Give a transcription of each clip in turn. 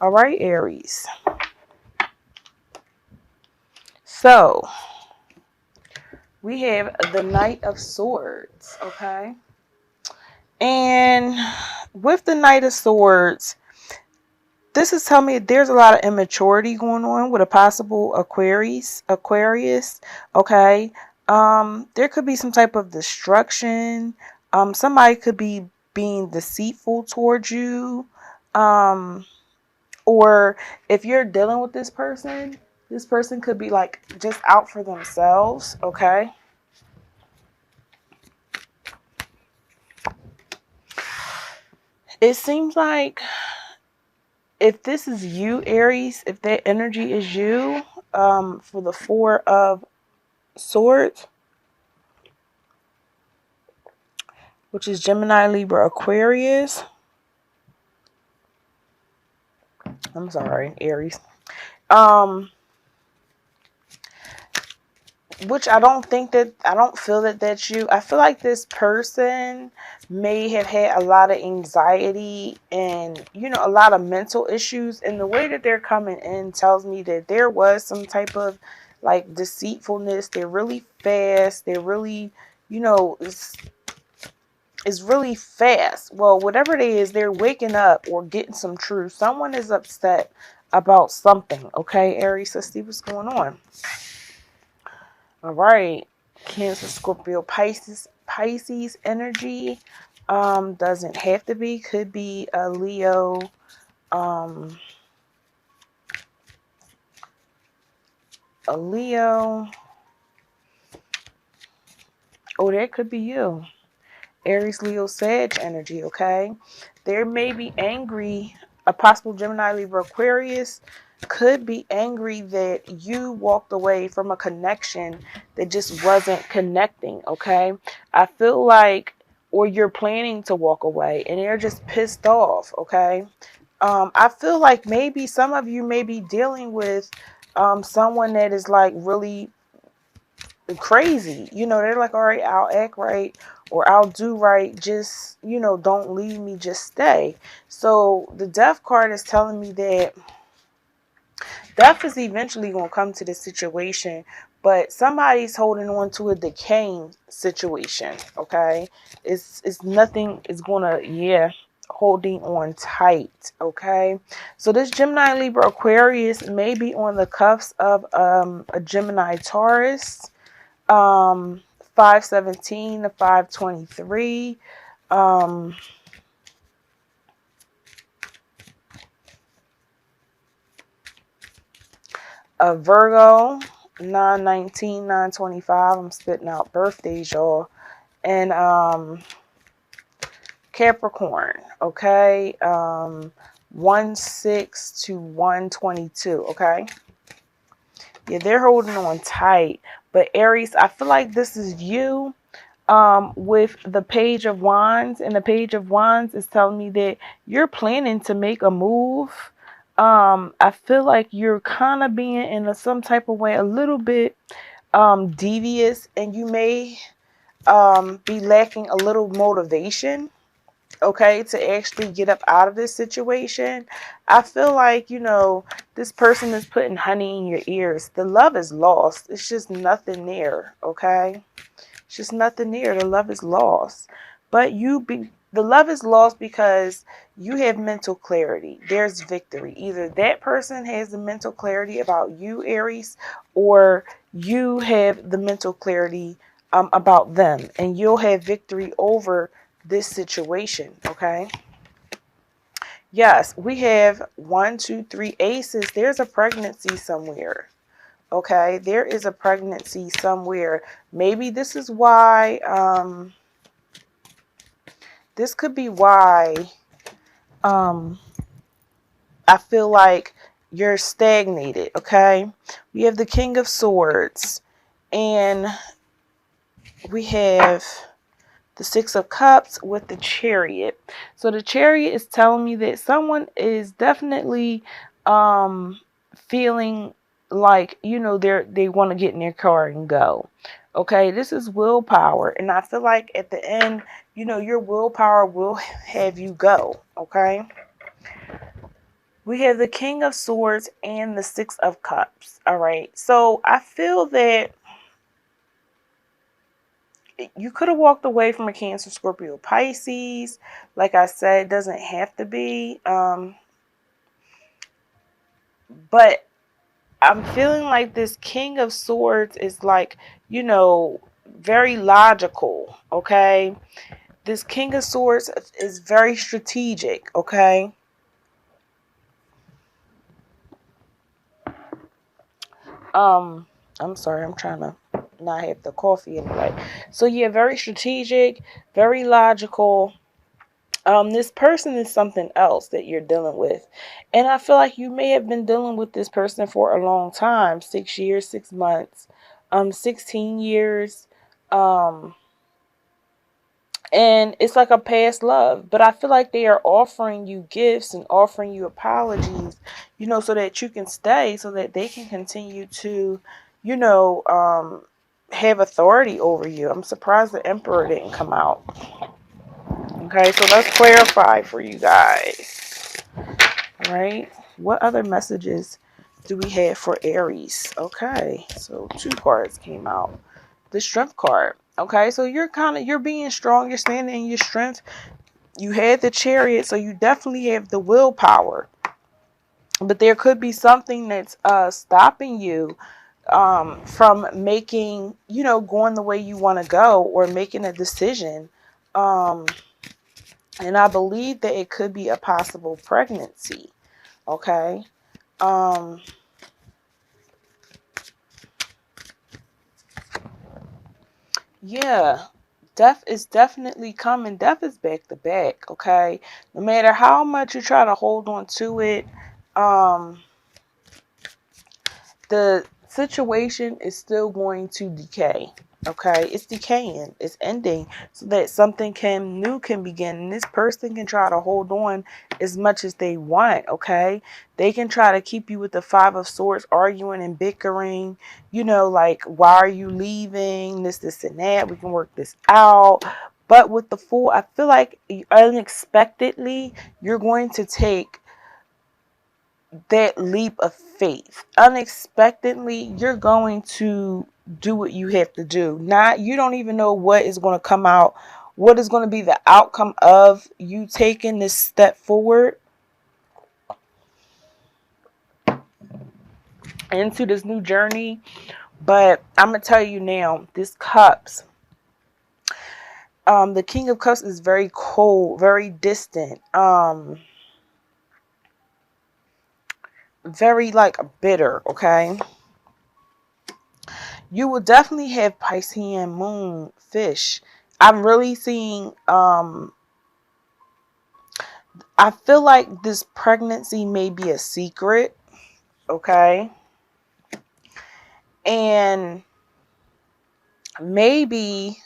All right, Aries. So we have the Knight of Swords, okay? And with the Knight of Swords, this is telling me there's a lot of immaturity going on with a possible Aquarius, okay? There could be some type of destruction. Somebody could be being deceitful towards you. Um, or if you're dealing with this person could be like just out for themselves, okay? It seems like if this is you, Aries, if that energy is you, for the Four of Swords, which is Gemini, Libra, Aquarius. I'm sorry, Aries. Um, which I don't feel that that's you. I feel like this person may have had a lot of anxiety and, a lot of mental issues. And the way that they're coming in tells me that there was some type of like deceitfulness. They're really fast. They're really, it's really fast. Well, whatever it is, they're waking up or getting some truth. Someone is upset about something. Okay, Aries, let's see what's going on. All right, Cancer, Scorpio, Pisces energy. Doesn't have to be. Could be a Leo. A Leo. Oh, that could be you. Aries, Leo, Sag energy, okay? There may be angry, a possible Gemini, Libra, Aquarius could be angry that you walked away from a connection that just wasn't connecting, okay? I feel like, or you're planning to walk away and they're just pissed off, okay? I feel like maybe some of you may be dealing with someone that is like really crazy. They're like, all right, I'll act right or I'll do right. Just, don't leave me, just stay. So the death card is telling me that death is eventually going to come to this situation, but somebody's holding on to a decaying situation, okay? It's nothing is going to, holding on tight, okay? So this Gemini, Libra, Aquarius may be on the cuffs of a Gemini, Taurus. 517 to 523. A Virgo, 919, 925. I'm spitting out birthdays, y'all. And Capricorn, okay? 1/6 to 122, okay? Yeah, they're holding on tight. But Aries, I feel like this is you. With the Page of Wands, and the Page of Wands is telling me that you're planning to make a move. I feel like you're kind of being in some type of way a little bit devious, and you may be lacking a little motivation, okay, to actually get up out of this situation. I feel like, this person is putting honey in your ears. The love is lost. It's just nothing there, okay? It's just nothing there. The love is lost. But the love is lost because you have mental clarity. There's victory. Either that person has the mental clarity about you, Aries, or you have the mental clarity about them. And you'll have victory over this situation, okay? Yes, we have 1, 2, 3 aces. There's a pregnancy somewhere. Okay, there is a pregnancy somewhere. Maybe this is why, this could be why I feel like you're stagnated, okay? We have the King of Swords, and we have the Six of Cups with the Chariot. So the Chariot is telling me that someone is definitely feeling like, they want to get in their car and go. Okay, this is willpower, and I feel like at the end, your willpower will have you go, okay? We have the King of Swords and the Six of Cups. All right. So I feel that you could have walked away from a Cancer, Scorpio, Pisces. Like I said, it doesn't have to be. But I'm feeling like this King of Swords is like, very logical. Okay. This King of Swords is very strategic. Okay. Um, I'm sorry, I'm trying to not have the coffee in the way. So yeah, very strategic, very logical. This person is something else that you're dealing with. And I feel like you may have been dealing with this person for a long time, 6 years, 6 months, 16 years. Um, and it's like a past love, but I feel like they are offering you gifts and offering you apologies, so that you can stay, so that they can continue to, you know um have authority over you. I'm surprised the Emperor didn't come out. Okay, so let's clarify for you guys. All right, what other messages do we have for Aries? Okay, so two cards came out. The Strength card. Okay, so you're being strong, you're standing in your strength. You had the Chariot, so you definitely have the willpower. But there could be something that's stopping you from making, going the way you want to go, or making a decision. Um, and I believe that it could be a possible pregnancy. Okay. Um, yeah. Death is definitely coming. Death is back to back. Okay. No matter how much you try to hold on to it, um, the situation is still going to decay. Okay, it's decaying, it's ending, so that something new can begin. And this person can try to hold on as much as they want. Okay, they can try to keep you with the Five of Swords, arguing and bickering. Like, why are you leaving? This, and that. We can work this out. But with the Fool, I feel like unexpectedly you're going to take that leap of faith. Unexpectedly, you're going to do what you have to do. You don't even know what is going to come out, what is going to be the outcome of you taking this step forward into this new journey. But I'm going to tell you now, this Cups, the King of Cups is very cold, very distant, very like bitter. Okay, you will definitely have Piscean moon fish. I'm really seeing, I feel like this pregnancy may be a secret. Okay. And maybe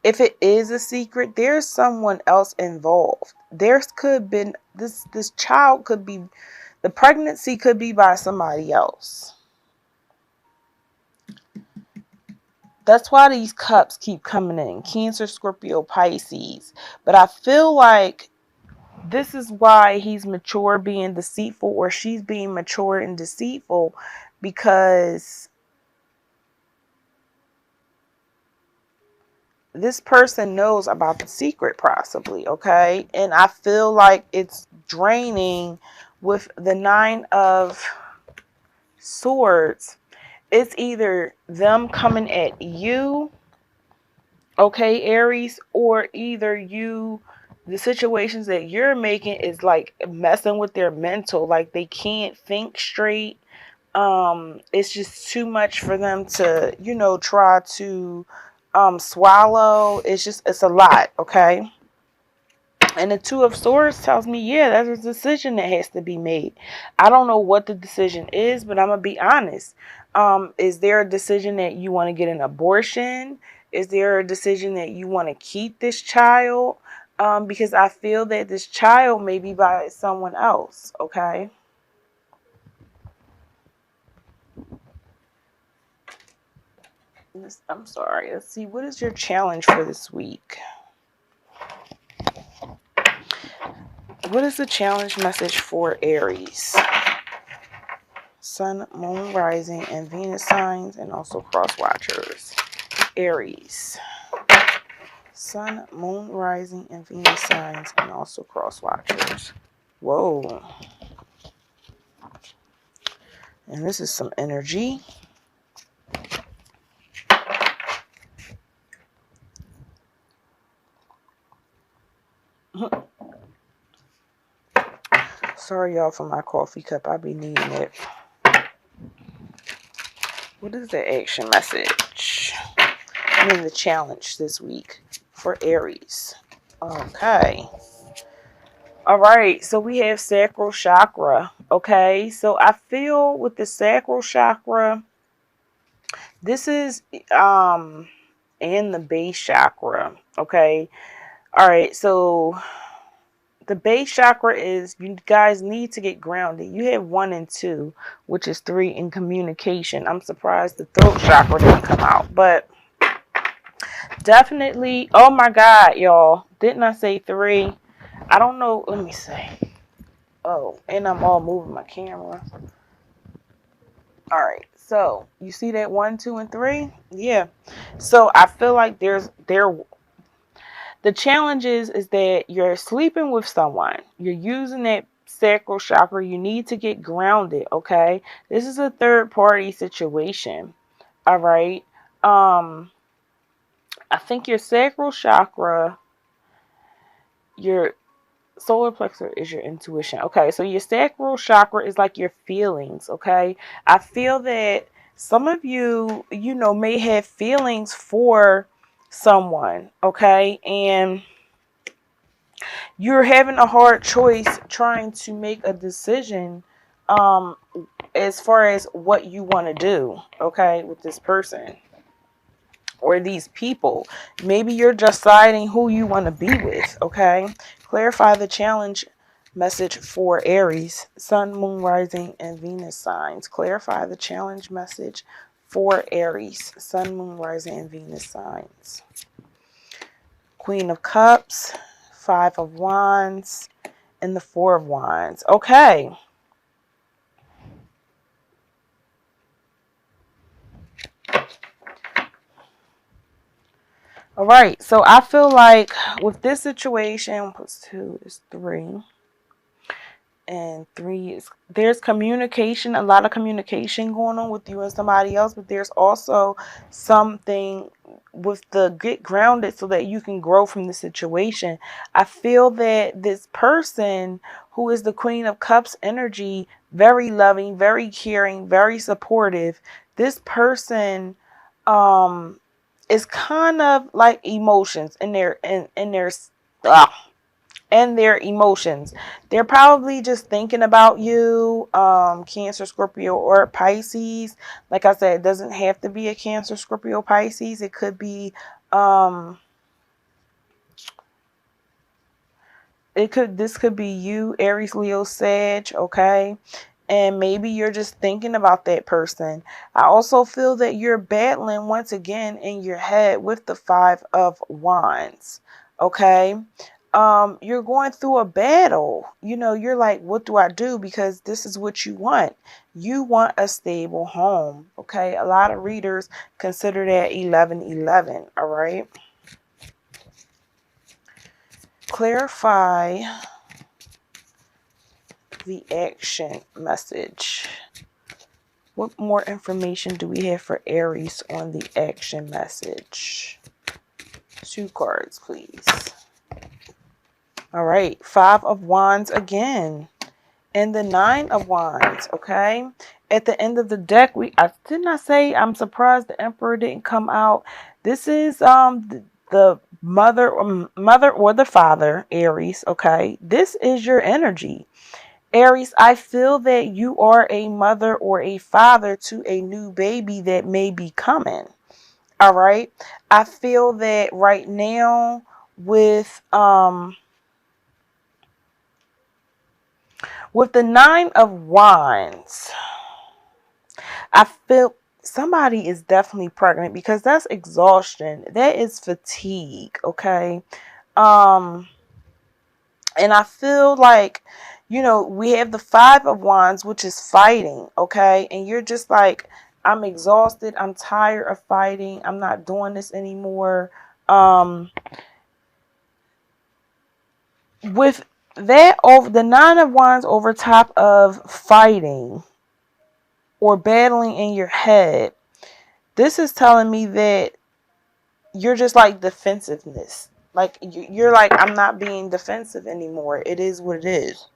if it is a secret, there's someone else involved. There's could been this child could be, the pregnancy could be by somebody else. That's why these cups keep coming in. Cancer, Scorpio, Pisces. But I feel like this is why he's mature being deceitful, or she's being mature and deceitful, because this person knows about the secret, possibly. Okay. And I feel like it's draining with the Nine of Swords. It's either them coming at you, okay, Aries, or either the situations that you're making is like messing with their mental, like they can't think straight. It's just too much for them to, try to swallow. It's a lot. Okay. And the Two of Swords tells me, yeah, there's a decision that has to be made. I don't know what the decision is, but I'm going to be honest. Is there a decision that you want to get an abortion? Is there a decision that you want to keep this child? Because I feel that this child may be by someone else. Okay. I'm sorry. Let's see. What is your challenge for this week? What is the challenge message for Aries? Sun, Moon, Rising, and Venus signs, and also cross watchers. Aries. Sun, Moon, Rising, and Venus signs, and also cross watchers. Whoa. And this is some energy. Sorry, y'all, for my coffee cup. I be needing it. What is the action message? I mean, the challenge this week for Aries. Okay. All right. So we have sacral chakra. Okay. So I feel with the sacral chakra, this is and the base chakra. Okay. All right. So the base chakra is, you guys need to get grounded. You have 1 and 2, which is 3 in communication. I'm surprised the throat chakra didn't come out, but definitely. Oh my God, y'all. Didn't I say 3? I don't know. Let me see. Oh, and I'm all moving my camera. All right. So you see that 1, 2, and 3? Yeah. So I feel like the challenge is that you're sleeping with someone. You're using that sacral chakra. You need to get grounded, okay? This is a third party situation. All right. I think your sacral chakra, your solar plexus is your intuition. Okay, so your sacral chakra is like your feelings, okay? I feel that some of you, may have feelings for someone, okay? And you're having a hard choice trying to make a decision as far as what you want to do, okay, with this person or these people. Maybe you're deciding who you want to be with, okay? Clarify the challenge message for Aries, Sun, Moon, Rising, and Venus signs. Clarify the challenge message for Aries, Sun, Moon, Rising, and Venus signs. Queen of Cups, 5 of Wands, and the 4 of Wands. Okay. All right. So I feel like with this situation, plus 2 is 3. And 3 is, there's communication, a lot of communication going on with you and somebody else, but there's also something with the get grounded so that you can grow from the situation. I feel that this person who is the Queen of Cups energy, very loving, very caring, very supportive. This person is kind of like emotions in their emotions. They're probably just thinking about you, Cancer, Scorpio, or Pisces. Like I said, it doesn't have to be a Cancer, Scorpio, Pisces. It could be, this could be you, Aries, Leo, Sag, okay? And maybe you're just thinking about that person. I also feel that you're battling once again in your head with the 5 of Wands, okay? You're going through a battle. You're like, what do I do? Because this is what you want. You want a stable home, okay? A lot of readers consider that 1111, all right? Clarify the action message. What more information do we have for Aries on the action message? 2 cards, please. All right, 5 of Wands again. And the 9 of Wands, okay? At the end of the deck, I did not say I'm surprised the Emperor didn't come out. This is the mother or the father, Aries, okay? This is your energy. Aries, I feel that you are a mother or a father to a new baby that may be coming. All right. I feel that right now with the 9 of Wands, I feel somebody is definitely pregnant because that's exhaustion. That is fatigue, okay? And I feel like, we have the Five of Wands, which is fighting, okay? And you're just like, I'm exhausted. I'm tired of fighting. I'm not doing this anymore. With that, over the Nine of Wands over top of fighting or battling in your head, this is telling me that you're just like defensiveness. Like you're like, I'm not being defensive anymore. It is what it is.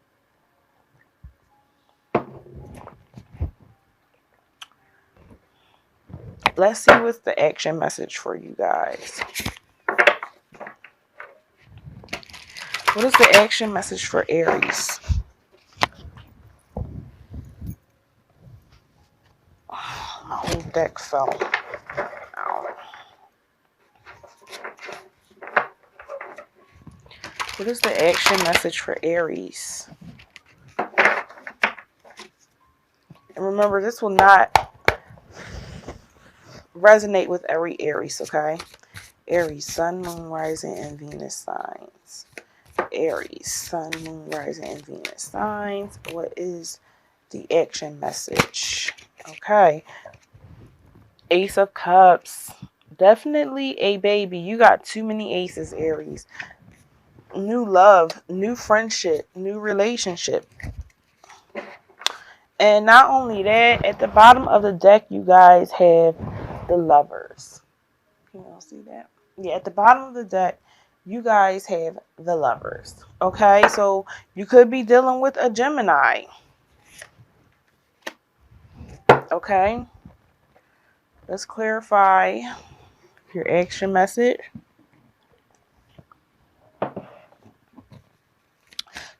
Let's see what's the action message for you guys. What is the action message for Aries? My whole deck fell out. What is the action message for Aries? And remember, this will not resonate with every Aries, okay? Aries, Sun, Moon, Rising, and Venus signs. Aries, Sun, Moon, Rising, and Venus signs. What is the action message? Okay. Ace of Cups. Definitely a baby. You got too many aces, Aries. New love, new friendship, new relationship. And not only that, at the bottom of the deck, you guys have the Lovers. Can y'all see that? Yeah, at the bottom of the deck, you guys have the Lovers. Okay, so you could be dealing with a Gemini. Okay, let's clarify your action message.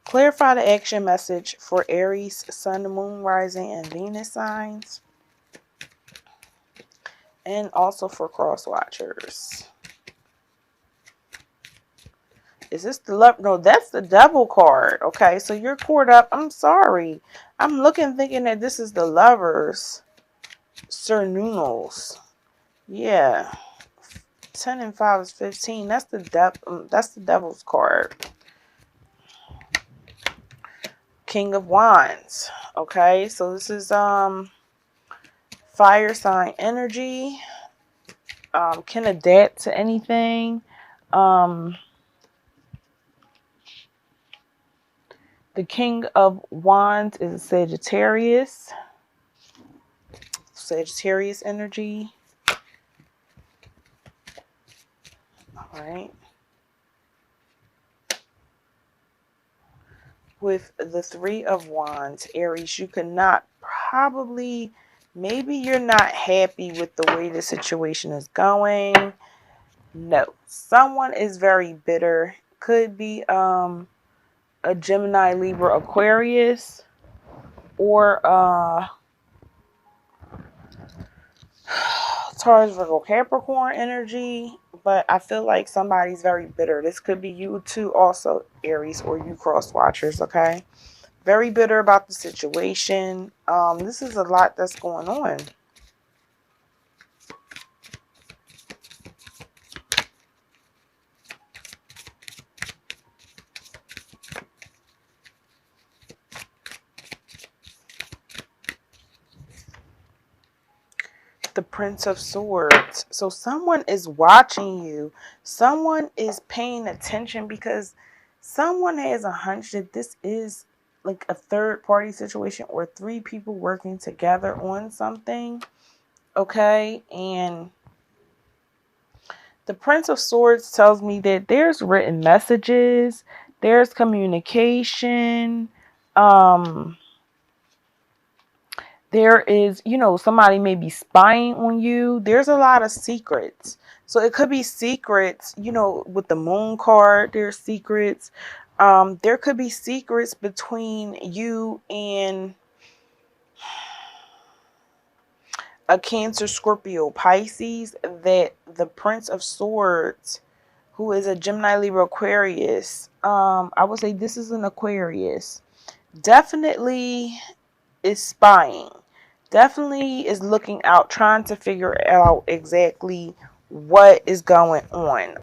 Clarify the action message for Aries, Sun, Moon, Rising, and Venus signs. And also for cross watchers. Is this the love? No, that's the Devil card. Okay, so you're caught up. I'm sorry. I'm looking thinking that this is the Lovers. Sir Nunos. Yeah. 10 and 5 is 15. That's the Devil's card. King of Wands. Okay, so this is fire sign energy. Can adapt to anything. The King of Wands is a Sagittarius. Sagittarius energy. All right. With the Three of Wands, Aries, you cannot probably, maybe you're not happy with the way the situation is going. No, someone is very bitter. Could be a Gemini, Libra, Aquarius, or Taurus, Virgo, Capricorn energy. But I feel like somebody's very bitter. This could be you too, also Aries, or you cross watchers. Okay. Very bitter about the situation. This is a lot that's going on. The Prince of Swords. So someone is watching you. Someone is paying attention because someone has a hunch that this is like a third party situation or three people working together on something. Okay. And the Prince of Swords tells me that there's written messages, there's communication, there is, somebody may be spying on you. There's a lot of secrets. So it could be secrets, with the Moon card, there's secrets. There could be secrets between you and a Cancer, Scorpio, Pisces that the Prince of Swords, who is a Gemini, Libra, Aquarius, I would say this is an Aquarius, definitely is spying, definitely is looking out, trying to figure out exactly what is going on.